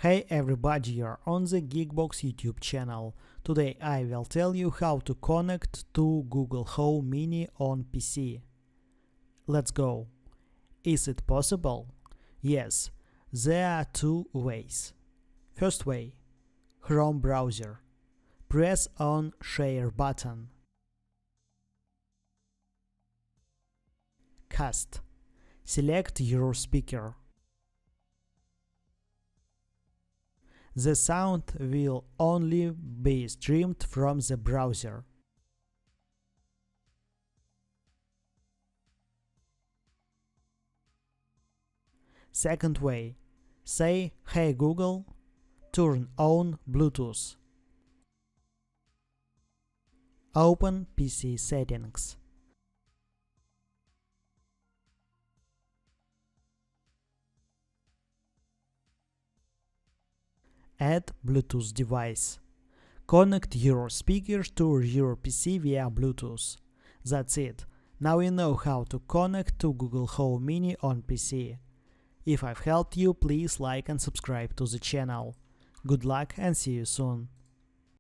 Hey everybody, you're on the Geekbox YouTube channel. Today I will tell you how to connect to Google Home Mini on PC. Let's go. Is it possible? Yes, there are two ways. First way, Chrome browser. Press on Share button. Cast. Select your speaker. The sound will only be streamed from the browser. Second way, say "Hey Google, turn on Bluetooth." Open PC settings. Add Bluetooth device. Connect your speakers to your PC via Bluetooth. That's it. Now you know how to connect to Google Home Mini on PC. If I've helped you, please like and subscribe to the channel. Good luck and see you soon.